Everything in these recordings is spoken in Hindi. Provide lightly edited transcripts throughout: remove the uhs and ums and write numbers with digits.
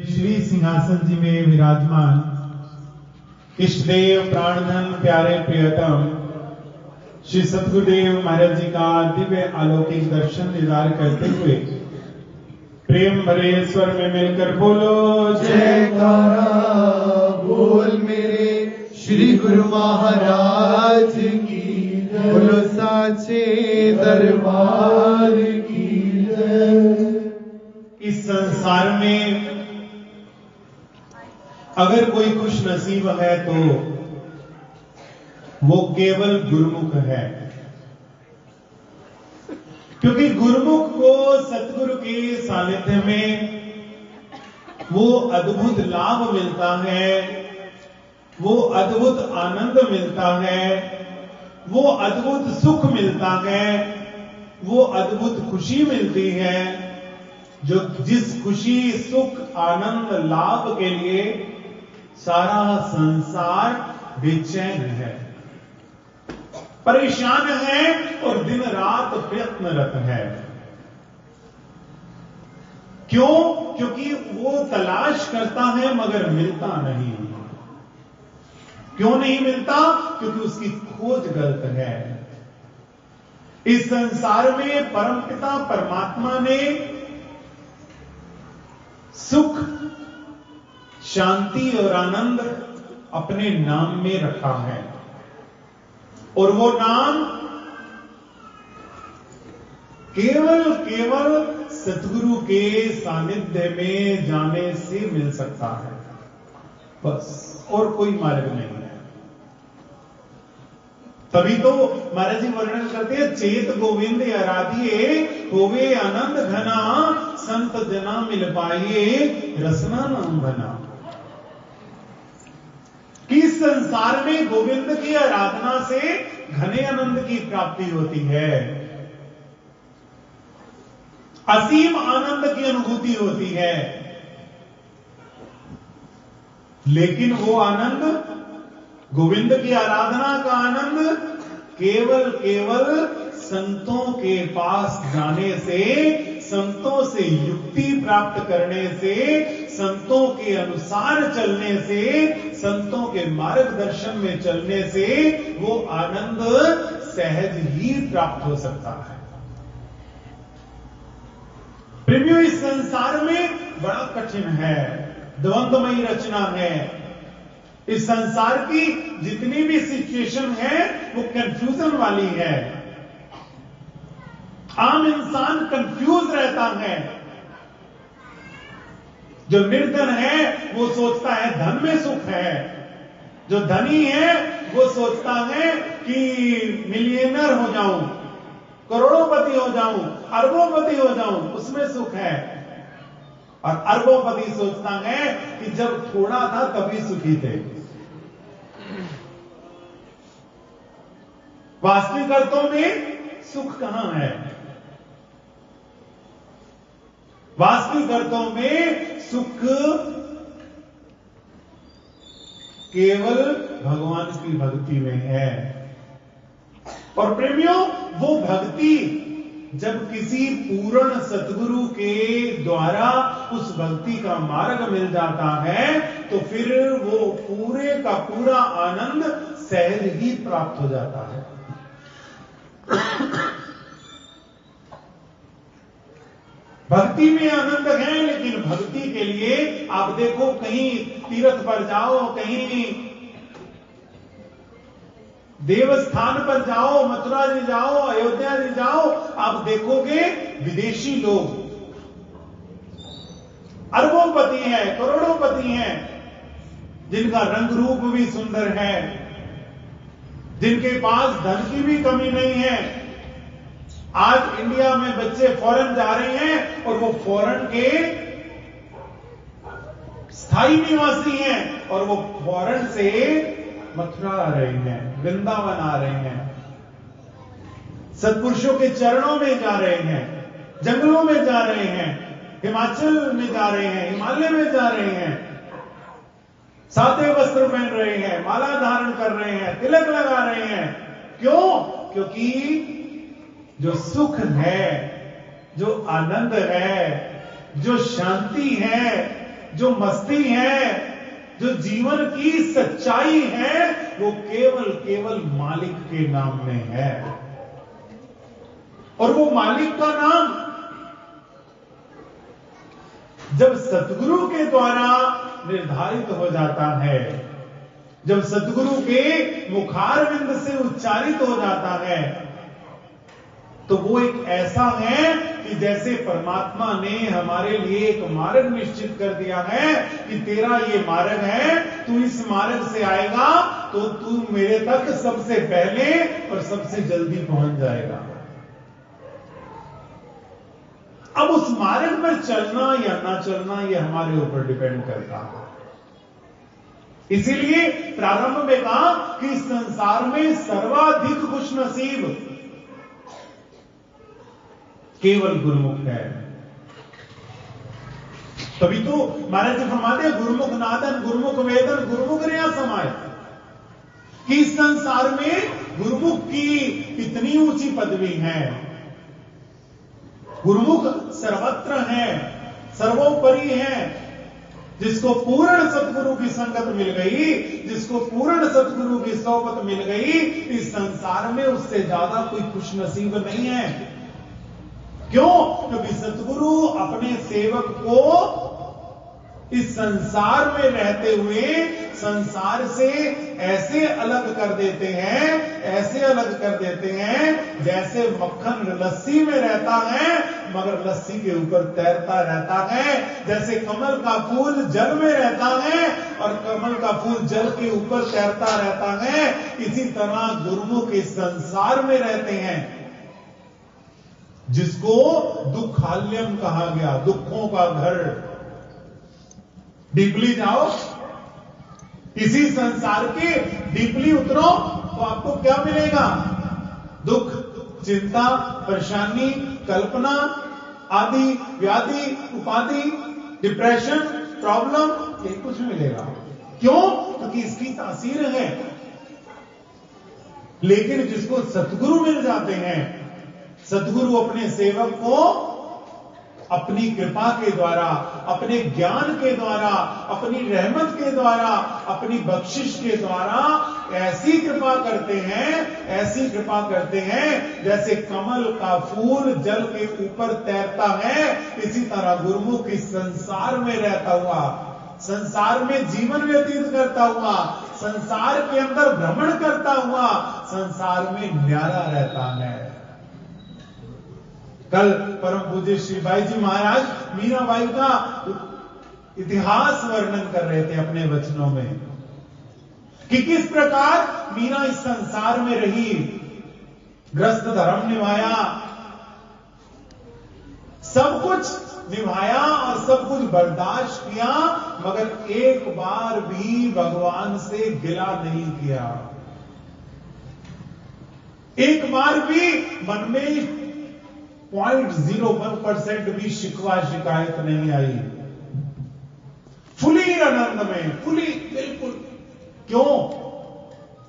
श्री सिंहासन जी में विराजमान इष्टदेव प्राणधन प्यारे प्रियतम श्री सतगुरुदेव महाराज जी का दिव्य अलौकिक दर्शन दीदार करते हुए प्रेम भरे स्वर में मिलकर बोलो जयकारा बोल मेरे श्री गुरु महाराज की जय। बोलो साचे दरबार की जय। इस संसार में अगर कोई खुश नसीब है तो वो केवल गुरुमुख है, क्योंकि गुरुमुख को सतगुरु के सानिध्य में वो अद्भुत लाभ मिलता है, वो अद्भुत आनंद मिलता है, वो अद्भुत सुख मिलता है, वो अद्भुत खुशी मिलती है, जो जिस खुशी सुख आनंद लाभ के लिए सारा संसार बेचैन है, परेशान है और दिन रात प्रयत्नरत है। क्यों? क्योंकि वो तलाश करता है मगर मिलता नहीं। क्यों नहीं मिलता? क्योंकि उसकी खोज गलत है। इस संसार में परमपिता परमात्मा ने सुख, शांति और आनंद अपने नाम में रखा है, और वो नाम केवल सतगुरु के सानिध्य में जाने से मिल सकता है, बस और कोई मार्ग नहीं है। तभी तो महाराज जी वर्णन करते हैं, चेत गोविंद आराधिए होवे आनंद घना, संत जना मिल पाइए रसना नाम बना। कि संसार में गोविंद की आराधना से घने आनंद की प्राप्ति होती है, असीम आनंद की अनुभूति होती है, लेकिन वो आनंद, गोविंद की आराधना का आनंद केवल संतों के पास जाने से, संतों से युक्ति प्राप्त करने से, संतों के अनुसार चलने से, संतों के मार्गदर्शन में चलने से वो आनंद सहज ही प्राप्त हो सकता है। प्रेमियों, इस संसार में बड़ा कठिन है, द्वंद्वमयी रचना है। इस संसार की जितनी भी सिचुएशन है वो कंफ्यूजन वाली है। आम इंसान कंफ्यूज रहता है। जो निर्धन है वो सोचता है धन में सुख है, जो धनी है वो सोचता है कि मिलियनर हो जाऊं, करोड़ोपति हो जाऊं, अरबोपति हो जाऊं, उसमें सुख है। और अरबोपति सोचता है कि जब थोड़ा था तभी सुखी थे। वास्तविक अर्थों में सुख कहां है? वास्तविक अर्थों में सुख केवल भगवान की भक्ति में है। और प्रेमियों, वो भक्ति जब किसी पूर्ण सतगुरु के द्वारा उस भक्ति का मार्ग मिल जाता है तो फिर वो पूरे का पूरा आनंद सहज ही प्राप्त हो जाता है। भक्ति में आनंद है, लेकिन भक्ति के लिए आप देखो, कहीं तीर्थ पर जाओ, कहीं देवस्थान पर जाओ, मथुरा जी जाओ, अयोध्या जी जाओ, आप देखोगे विदेशी लोग अरबोपति हैं, करोड़ोपति हैं, जिनका रंग रूप भी सुंदर है, जिनके पास धन की भी कमी नहीं है। आज इंडिया में बच्चे फॉरेन जा रहे हैं और वो फॉरेन के स्थायी निवासी हैं, और वो फॉरेन से मथुरा आ रहे हैं, वृंदावन आ रहे हैं, सत्पुरुषों के चरणों में जा रहे हैं, जंगलों में जा रहे हैं, हिमाचल में जा रहे हैं, हिमालय में जा रहे हैं, सादे वस्त्र पहन रहे हैं, माला धारण कर रहे हैं, तिलक लगा रहे हैं। क्यों? क्योंकि जो सुख है, जो आनंद है, जो शांति है, जो मस्ती है, जो जीवन की सच्चाई है, वो केवल मालिक के नाम में है। और वो मालिक का नाम जब सतगुरु के द्वारा निर्धारित हो जाता है, जब सतगुरु के मुखारविंद से उच्चारित हो जाता है, तो वो एक ऐसा है कि जैसे परमात्मा ने हमारे लिए एक मार्ग निश्चित कर दिया है कि तेरा ये मार्ग है, तू इस मार्ग से आएगा तो तू मेरे तक सबसे पहले और सबसे जल्दी पहुंच जाएगा। अब उस मार्ग पर चलना या ना चलना ये हमारे ऊपर डिपेंड करता है। इसीलिए प्रारंभ में कहा कि इस संसार में सर्वाधिक खुशनसीब केवल गुरुमुख है। तभी तो महाराज जी फरमाते हैं गुरुमुख नादन, गुरुमुख वेदन, गुरुमुख रिया समाय, कि इस संसार में गुरुमुख की इतनी ऊंची पदवी है। गुरुमुख सर्वत्र है, सर्वोपरि है। जिसको पूर्ण सतगुरु की संगत मिल गई, जिसको पूर्ण सतगुरु की सोबत मिल गई, इस संसार में उससे ज्यादा कोई खुशनसीब नहीं है। क्यों? क्योंकि सतगुरु अपने सेवक को इस संसार में रहते हुए संसार से ऐसे अलग कर देते हैं, ऐसे अलग कर देते हैं जैसे मक्खन लस्सी में रहता है मगर लस्सी के ऊपर तैरता रहता है। जैसे कमल का फूल जल में रहता है और कमल का फूल जल के ऊपर तैरता रहता है, इसी तरह गुरुमुख इस संसार में रहते हैं, जिसको दुखाल्यम कहा गया, दुखों का घर। डीपली जाओ, इसी संसार के डीपली उतरो तो आपको क्या मिलेगा? दुख, चिंता, परेशानी, कल्पना आदि, व्याधि, उपाधि, डिप्रेशन, प्रॉब्लम, ये कुछ मिलेगा। क्यों? क्योंकि इसकी तासीर है। लेकिन जिसको सतगुरु मिल जाते हैं, सतगुरु अपने सेवक को अपनी कृपा के द्वारा, अपने ज्ञान के द्वारा, अपनी रहमत के द्वारा, अपनी बख्शिश के द्वारा ऐसी कृपा करते हैं, ऐसी कृपा करते हैं जैसे कमल का फूल जल के ऊपर तैरता है। इसी तरह गुरुमुख इस संसार में रहता हुआ, संसार में जीवन व्यतीत करता हुआ, संसार के अंदर भ्रमण करता हुआ संसार में न्यारा रहता है। कल परम पूज्य श्री बाई जी महाराज मीराबाई का इतिहास वर्णन कर रहे थे अपने वचनों में कि किस प्रकार मीरा इस संसार में रही, ग्रस्त धर्म निभाया, सब कुछ निभाया और सब कुछ बर्दाश्त किया, मगर एक बार भी भगवान से गिला नहीं किया। एक बार भी मन में 0.01% भी शिकवा शिकायत नहीं आई। फुली आनंद में, फुली बिल्कुल। क्यों?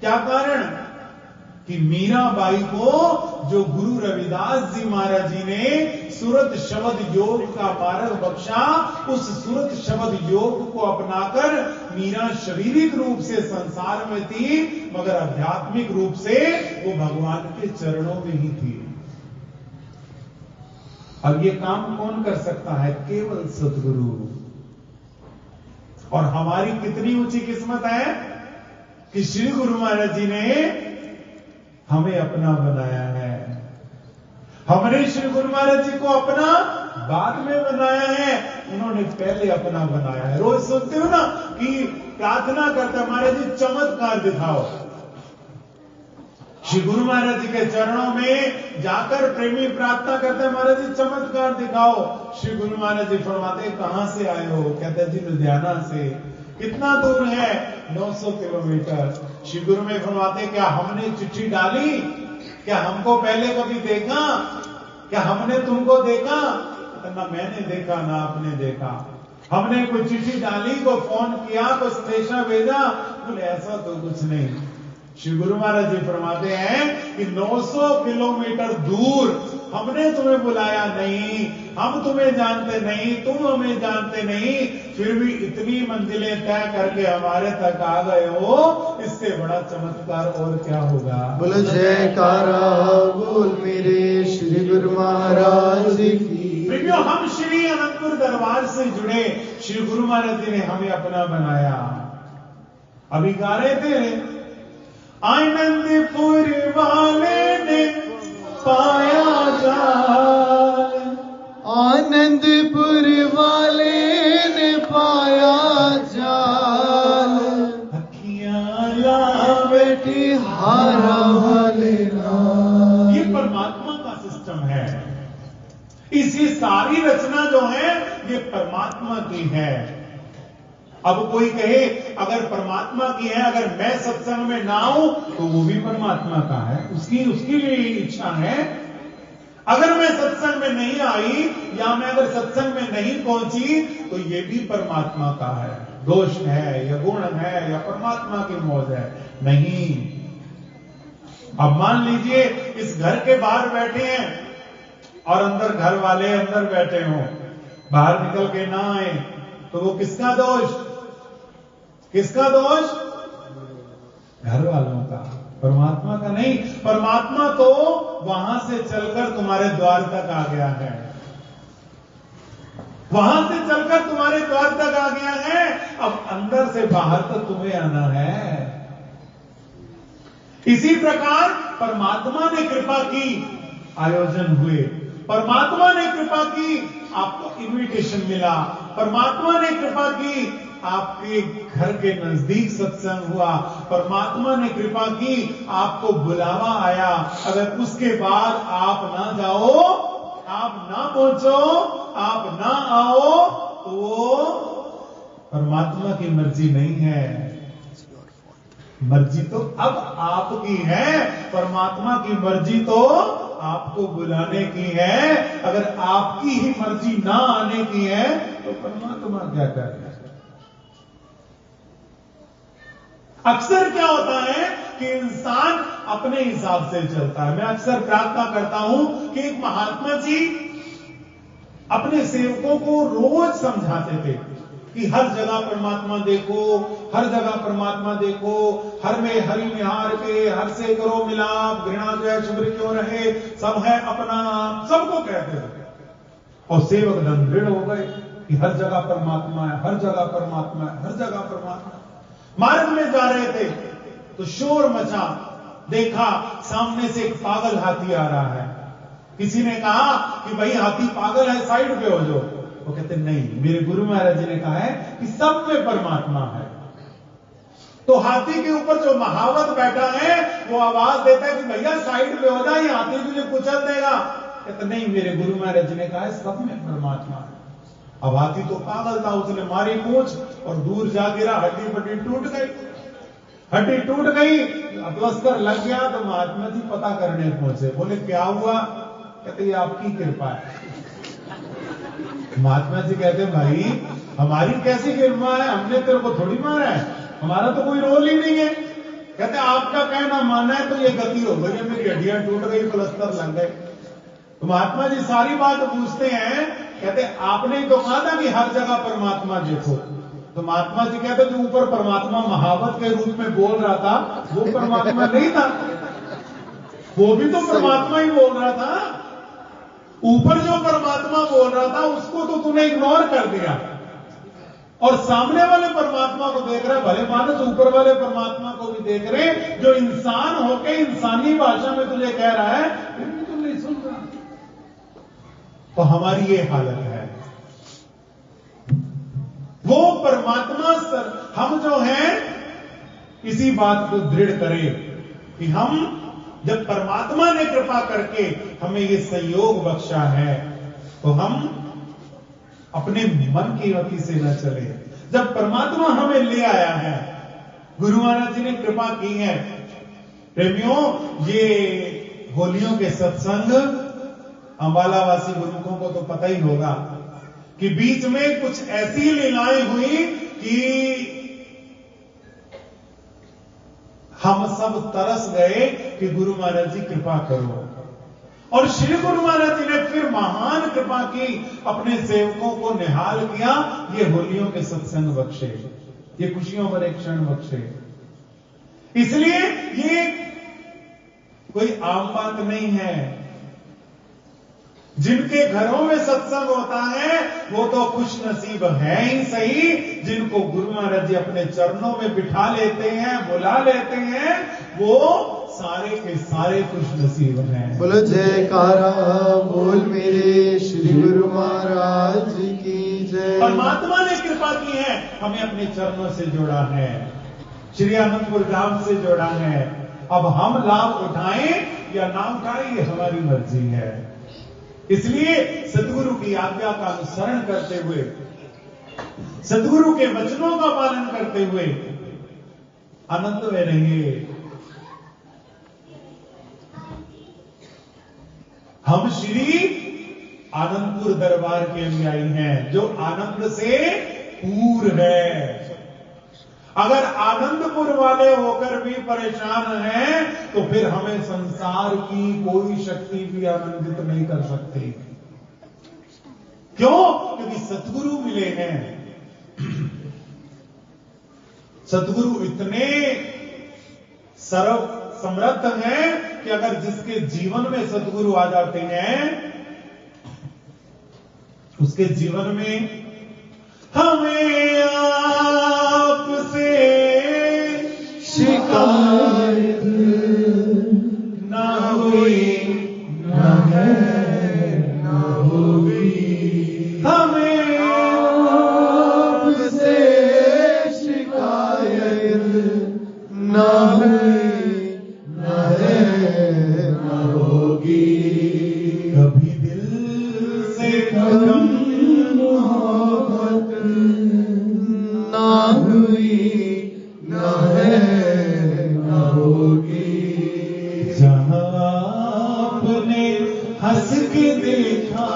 क्या कारण? कि मीराबाई को जो गुरु रविदास जी महाराज जी ने सुरत शब्द योग का मार्ग बख्शा, उस सुरत शब्द योग को अपनाकर मीरा शारीरिक रूप से संसार में थी मगर आध्यात्मिक रूप से वो भगवान के चरणों में ही थी। अब ये काम कौन कर सकता है? केवल सतगुरु। और हमारी कितनी ऊंची किस्मत है कि श्री गुरु महाराज जी ने हमें अपना बनाया है। हमने श्री गुरु महाराज जी को अपना बाद में बनाया है, उन्होंने पहले अपना बनाया है। रोज सुनते हो ना कि प्रार्थना करते महाराज जी चमत्कार दिखाओ। श्री गुरु महाराज जी के चरणों में जाकर प्रेमी प्रार्थना करते हैं, महाराज जी चमत्कार दिखाओ। श्री गुरु महाराज जी फरमाते कहां से आए हो? कहते जी लुधियाना से। कितना दूर है? 900 किलोमीटर। श्री गुरु में फरमाते क्या हमने चिट्ठी डाली? क्या हमको पहले कभी देखा? क्या हमने तुमको देखा? ना मैंने देखा ना आपने देखा। हमने कोई चिट्ठी डाली, को फोन किया, कोई संदेशा भेजा? बोले ऐसा तो कुछ नहीं। श्री गुरु महाराज जी फरमाते हैं कि 900 किलोमीटर दूर हमने तुम्हें बुलाया नहीं, हम तुम्हें जानते नहीं, तुम हमें जानते नहीं, फिर भी इतनी मंजिलें तय करके हमारे तक आ गए हो, इससे बड़ा चमत्कार और क्या होगा। बोलो जयकारा बोल मेरे श्री गुरु महाराज की। प्रेमियों, हम श्री अनंतपुर दरबार से जुड़े, श्री गुरु महाराज जी ने हमें अपना बनाया। अभी गा रहे थे, आनंदपुर वाले ने पाया जाल, आनंदपुर वाले ने पाया जाल, अखियां ला बेटी हारा वाले नाल। ये परमात्मा का सिस्टम है। इसी सारी रचना जो है ये परमात्मा की है। अब कोई कहे अगर परमात्मा की है, अगर मैं सत्संग में ना आऊं तो वो भी परमात्मा का है, उसकी इच्छा है। अगर मैं सत्संग में नहीं आई या मैं अगर सत्संग में नहीं पहुंची तो ये भी परमात्मा का है। दोष है या गुण है या परमात्मा की मौज है? नहीं। अब मान लीजिए इस घर के बाहर बैठे हैं और अंदर घर वाले अंदर बैठे हों, बाहर निकल के ना आए तो वो किसका दोष? किसका दोष? घर वालों का, परमात्मा का नहीं। परमात्मा तो वहां से चलकर तुम्हारे द्वार तक आ गया है, वहां से चलकर तुम्हारे द्वार तक आ गया है। अब अंदर से बाहर तो तुम्हें आना है। इसी प्रकार परमात्मा ने कृपा की, आयोजन हुए, परमात्मा ने कृपा की, आपको इनविटेशन मिला, परमात्मा ने कृपा की, आपके घर के नजदीक सत्संग हुआ, परमात्मा ने कृपा की, आपको बुलावा आया। अगर उसके बाद आप ना जाओ, आप ना पहुंचो, आप ना आओ तो वो परमात्मा की मर्जी नहीं है। मर्जी तो अब आपकी है, परमात्मा की मर्जी तो आपको बुलाने की है। अगर आपकी ही मर्जी ना आने की है तो परमात्मा क्या करेगा? अक्सर क्या होता है कि इंसान अपने हिसाब से चलता है। मैं अक्सर प्रार्थना करता हूं कि एक महात्मा जी अपने सेवकों को रोज समझाते थे कि हर जगह परमात्मा देखो, हर जगह परमात्मा देखो, हर में हरि निहार के, हर से करो मिलाप, घृणा जो है शुभ्र क्यों रहे, सब है अपना, सबको कहते थे। और सेवक धन दृढ़ हो गए कि हर जगह परमात्मा है, हर जगह परमात्मा है, हर जगह परमात्मा। मार्ग में जा रहे थे तो शोर मचा, देखा सामने से एक पागल हाथी आ रहा है। किसी ने कहा कि भाई हाथी पागल है, साइड पे हो जाओ। वो कहते नहीं, मेरे गुरु महाराज जी ने कहा है कि सब में परमात्मा है। तो हाथी के ऊपर जो महावत बैठा है वो आवाज देता है कि भैया साइड पे हो जाए, हाथी तुझे कुचल देगा। कहते नहीं, मेरे गुरु महाराज जी ने कहा है सब में परमात्मा है। अब हाथी तो पागल था, उसने मारी पूंछ और दूर जा गिरा, हड्डी पट्टी टूट गई, हड्डी टूट गई, प्लास्टर लग गया। तो महात्मा जी पता करने पहुंचे, बोले क्या हुआ? कहते ये आपकी कृपा है। महात्मा जी कहते भाई हमारी कैसी कृपा है, हमने तेरे को थोड़ी मारा है, हमारा तो कोई रोल ही नहीं है। कहते आपका कहना माना है तो ये गति हो गई, मेरी हड्डियां टूट गई, प्लास्टर लग गए। तो महात्मा जी सारी बात पूछते हैं, कहते आपने तो कहा था कि हर जगह परमात्मा देखो। तो महात्मा जी कहते जो ऊपर परमात्मा महावत के रूप में बोल रहा था वो परमात्मा नहीं था, वो भी तो परमात्मा ही बोल रहा था। ऊपर जो परमात्मा बोल रहा था उसको तो तूने इग्नोर कर दिया और सामने वाले परमात्मा को देख रहे, भले मानस ऊपर वाले परमात्मा को भी देख रहे, जो इंसान होके इंसानी भाषा में तुझे कह रहा है, फिर भी तुम नहीं सुन रहा। तो हमारी ये हालत है। वो परमात्मा हम जो हैं इसी बात को दृढ़ करें कि हम जब परमात्मा ने कृपा करके हमें ये संयोग बख्शा है तो हम अपने मन की गति से न चले। जब परमात्मा हमें ले आया है, गुरु महाराज जी ने कृपा की है। प्रेमियों, ये होलियों के सत्संग अंबालावासी गुरुमुखों को तो पता ही होगा कि बीच में कुछ ऐसी लीलाएं हुई कि हम सब तरस गए कि गुरु महाराज जी कृपा करो। और श्री गुरु महाराज जी ने फिर महान कृपा की, अपने सेवकों को निहाल किया, ये होलियों के सत्संग बख्शे, ये खुशियों पर एक क्षण बख्शे। इसलिए ये कोई आम बात नहीं है। जिनके घरों में सत्संग होता है वो तो खुश नसीब है ही सही, जिनको गुरु महाराज जी अपने चरणों में बिठा लेते हैं, बुला लेते हैं, वो सारे के सारे खुश नसीब हैं। बोलो जयकारा बोल मेरे श्री गुरु महाराज की जय। परमात्मा ने कृपा की है, हमें अपने चरणों से जोड़ा है, श्री आनंदपुर धाम से जोड़ा है। अब हम लाभ उठाएं या ना उठाएं ये हमारी मर्जी है। इसलिए सद्गुरु की आज्ञा का अनुसरण करते हुए, सद्गुरु के वचनों का पालन करते हुए आनंद में रहिए। हम श्री आनंदपुर दरबार के अनुयायी हैं, जो आनंद से पूर्ण है। अगर आनंदपुर वाले होकर भी परेशान हैं, तो फिर हमें संसार की कोई शक्ति भी आनंदित नहीं कर सकती। क्यों? क्योंकि सद्गुरु मिले हैं। सद्गुरु इतने सर्व समर्थ हैं कि अगर जिसके जीवन में सद्गुरु आ जाते हैं, उसके जीवन में हमें आपसे शिकायत ना हुई, न है न होगी। हमें आपसे शिकायत न हुई, न है न होगी। कभी दिल से गम ना हुई, न है न होगी। जहां आपने हंस के देखा,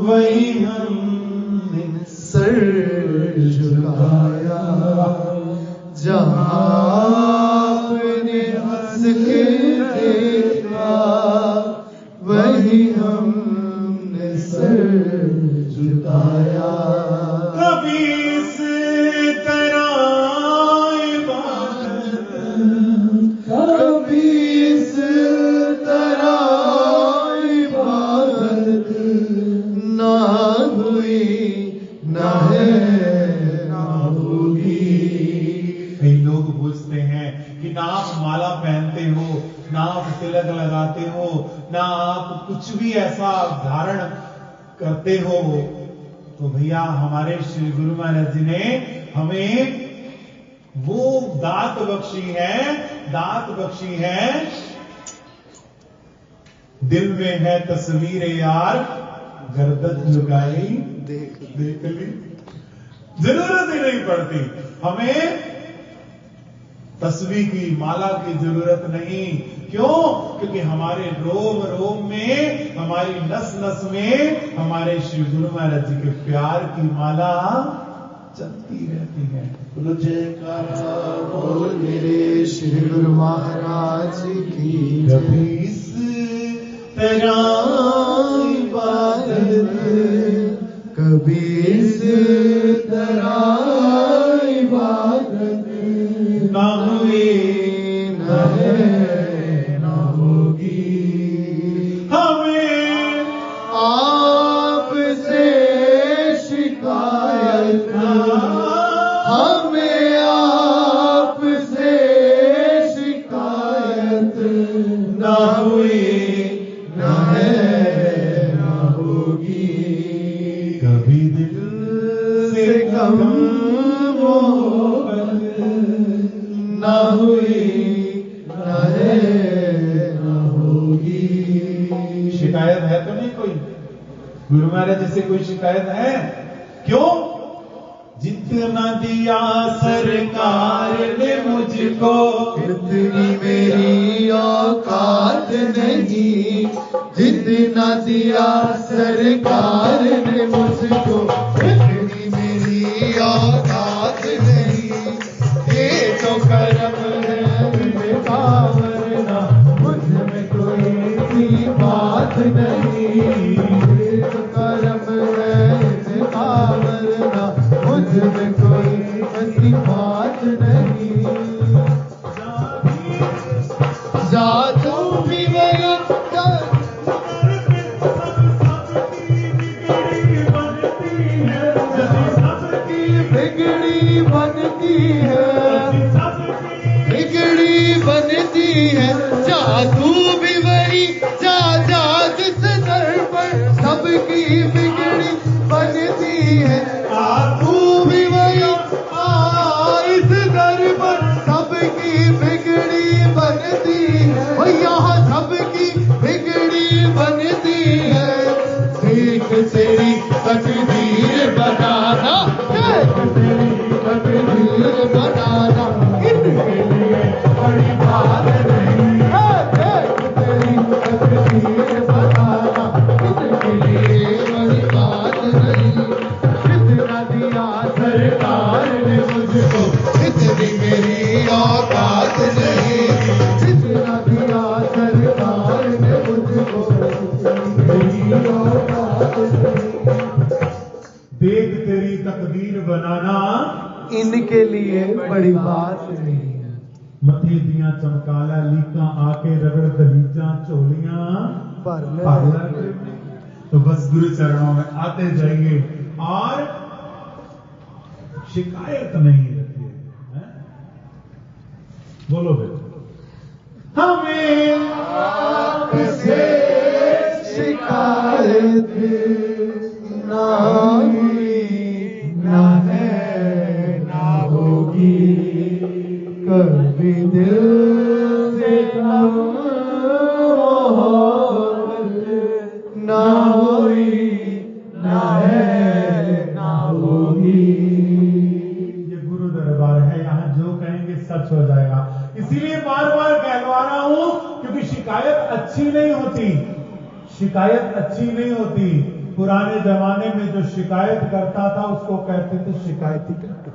वही हमने सर झुकाया। जहां आपने हंस के देखा, वही हमने सर झुकाया। कभी इस तरह इबादत, कभी इस तरह इबादत ना हुई, ना है ना होगी। कई लोग पूछते हैं कि ना आप माला पहनते हो, ना आप तिलक लगाते हो, ना आप कुछ भी ऐसा धारण करते हो, तो भैया हमारे श्री गुरु महाराज जी ने हमें वो दात बख्शी है, दात बख्शी है। दिल में है तस्वीर यार, गर्दन झुकाई देख देख ली। जरूरत ही नहीं पड़ती हमें तस्वीर की, माला की जरूरत नहीं। क्यों? क्योंकि हमारे रोम रोम में, हमारी नस नस में हमारे श्री गुरु महाराज जी के प्यार की माला चलती रहती है। बोलो जयकारा बोल मेरे श्री गुरु महाराज की जय। कभी इस तरह इबादत, कभी इस तरह इबादत ना हुई, न है न होगी। हमें आपसे शिकायत, हमें आपसे शिकायत न हुई, न है न होगी। कभी दिल से कम मोहब्बत न हुई, न है न होगी। शिकायत है तो नहीं कोई? गुरु महाराज जी से कोई शिकायत है? क्यों? जितना दिया सरकार ने मुझको, इतनी मेरी औकात नहीं। जितना दिया सरकार ने मुझको, इतनी मेरी औकात नहीं। ये तो करम है मेरा, वरना मुझ में कोई सी कोई ऐसी बात नहीं। जादू भी मेरा बिगड़ी बनती है, बिगड़ी बनती है। जादू भी वही जात स्तर पर सबकी बिगड़ी बनती है। जादू भी वही इस दर पर सबकी बिगड़ी बनती है। यहाँ सबकी बिगड़ी बनती है। देख तेरी तकदीर बनाना, देख तेरी तकदीर बनाना इनके लिए बड़ी बात नहीं है। देख तेरी तकदीर बनाना इनके लिए बड़ी बात नहीं। कितना दिया सरकार ने मुझको, इतनी मेरी औकात नहीं। जितना दिया सरकार ने मुझको, मेरी औकात नहीं। देख तेरी तकदीर बनाना इनके लिए बड़ी बात नहीं है। मथे दियां चमकाला लीका आके रगड़ दलीजा झोलियां पर तो बस गुरु चरणों में आते जाइए और शिकायत नहीं रखिए। बोलो बेटा, हमें आपसे शिकायत ना हुई, ना है, ना होगी। कभी दिल से कम मोहब्बत ना हुई, ना है, ना होगी। ये गुरु दरबार है, यहाँ जो कहेंगे सच हो जाएगा। इसीलिए बार बार कहलवा रहा हूं, क्योंकि शिकायत अच्छी नहीं होती, शिकायत अच्छी नहीं होती। पुराने जमाने में जो शिकायत करता था उसको कहते थे शिकायती करता।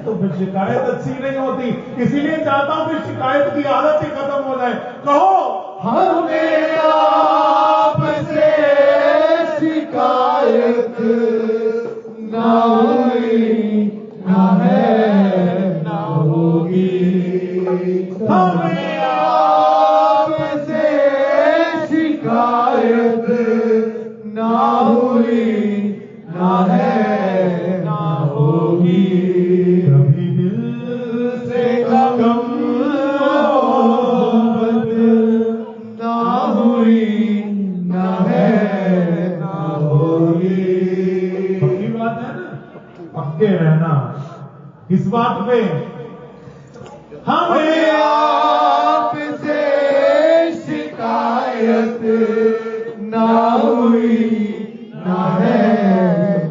तो फिर शिकायत अच्छी नहीं होती। इसीलिए चाहता हूं कि शिकायत की आदत ही खत्म हो जाए। कहो, हमें आपसे शिकायत ना हुई, ना है, ना होगी। हमें आपसे शिकायत ना हुई, ना है, ना होगी। कभी दिल से कम मोहब्बत ना हुई, ना है, ना होगी। पक्की बात है ना, पक्के रहना इस बात पे। हमें आपसे शिकायत ना हुई, ना है,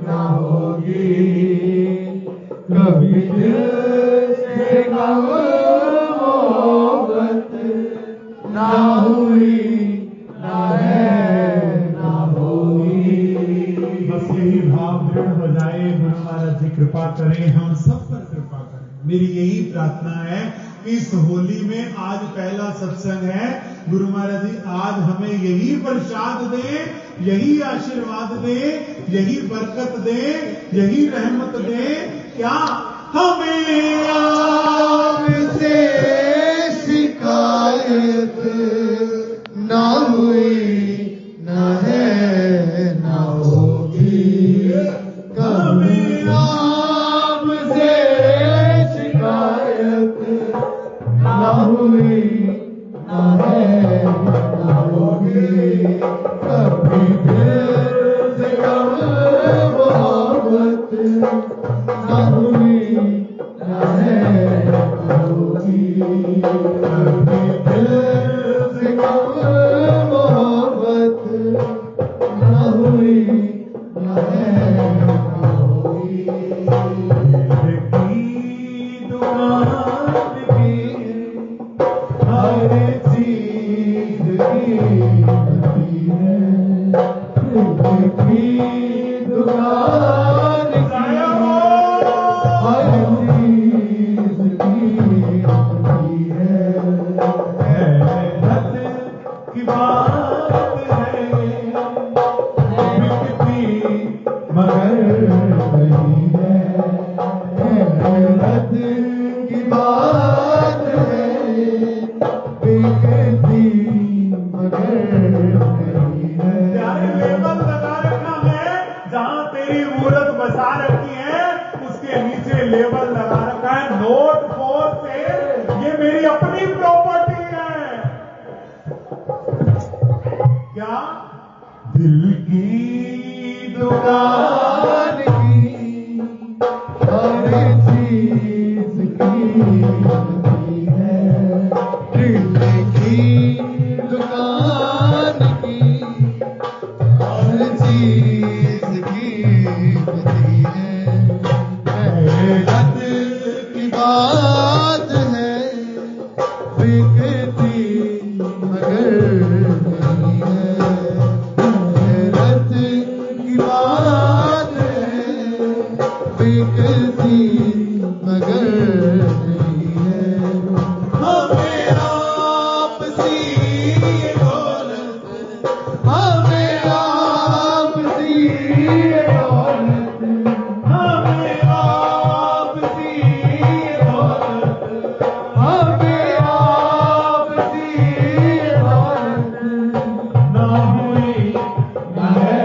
ना होगी। कभी दिल से कम मोहब्बत ना हुई, ना है, ना होगी। बस यही भाव दृढ़ हो जाए। गुरु महाराज जी कृपा करें, हम सब पर कृपा करें। मेरी यही प्रार्थना है कि इस होली में आज पहला सत्संग है। गुरु महाराज जी आज हमें यही प्रसाद दे, यही आशीर्वाद दे, यही बरकत दे, यही रहमत दे। क्या हमें आपसे शिकायत ना हुई, ना है, ना होगी। कभी आपसे शिकायत ना हुई, ना है, ना होगी। कभी दिल से कम मोहब्बत ना हुई, ना है, ना होगी। कभी दिल से कम मोहब्बत ना हुई, ना है, ना होगी। दुकान की हर चीज की होती है। की दुकान की हर चीज की होती है। लेबल लगा रखा है नोट फॉर सेल, ये मेरी अपनी प्रॉपर्टी है। क्या? दिल की दुकान की हर चीज कीमती है, दिल की दुकान की हर चीज कीमती है। मेहनत की बात है बिकती मगर नहीं है, मेहनत की बात है बिकती मगर नहीं है। हमें आपसी दौलत, हमें आपसी दौलत, हमें आपसी दौलत, हमें आपसी दौलत ना हुई ना है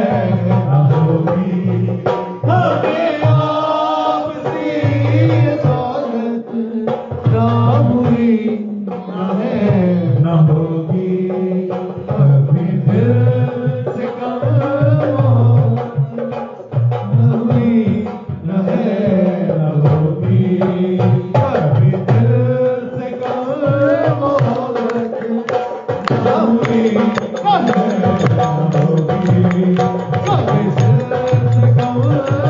ना होगी। हमें आपसी दौलत ना हुई ना है ना होगी। कभी दिल से कम ना हुई ना है ना होगी। कभी दिल से कम मोहब्बत ना हुई ना है ना होगी। कभी दिल से कम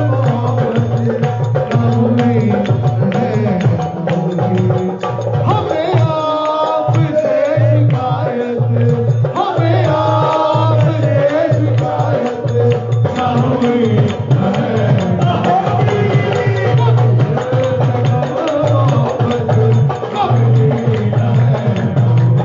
मोहब्बत ना हुई ना है ना होगी। हमें आपसे शिकायत, हमें आपसे शिकायत ना हुई ना है ना होगी। कभी दिल से कम मोहब्बत ना हुई ना है ना होगी।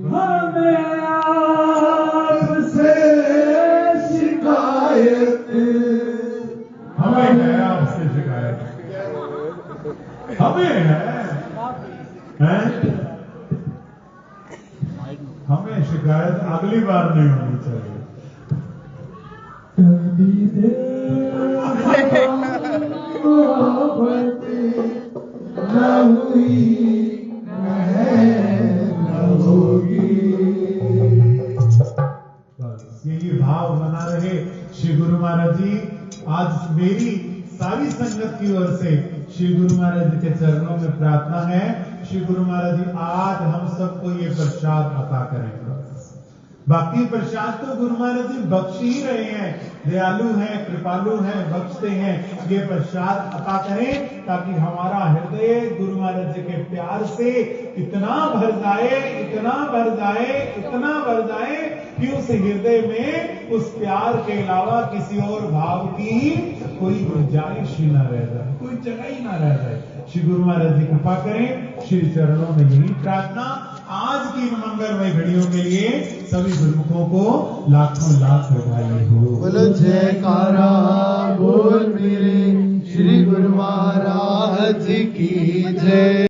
हमें आपसे शिकायत, हमें है आपसे शिकायत, हमें है हमें शिकायत अगली बार नहीं होनी चाहिए। कभी दिल से मोहब्बत ना हुई ना है ना होगी। बस यही भाव बना रहे श्री गुरु महाराज जी। आज मेरी सारी संगत की ओर से श्री गुरु महाराज जी के चरणों में प्रार्थना है, श्री गुरु महाराज जी आज हम सबको ये प्रसाद अता करेंगे। बाकी प्रसाद तो गुरु महाराज जी बख्श ही रहे हैं, दयालु हैं, कृपालु हैं, बख्शते हैं। ये प्रसाद अता करें ताकि हमारा हृदय गुरु महाराज जी के प्यार से इतना भर जाए, इतना भर जाए, इतना भर जाए कि उस हृदय में उस प्यार के अलावा किसी और भाव की कोई गुंजाइश ही न रह जाए, कोई जगह ही ना रह जाए। श्री गुरु महाराज जी कृपा करें। श्री चरणों में यही प्रार्थना। आज की इन मंगलमय घड़ियों के लिए सभी गुरुमुखों को लाखों लाख बधाई हो। बोलो जयकारा बोल मेरे श्री गुरु महाराज की जय।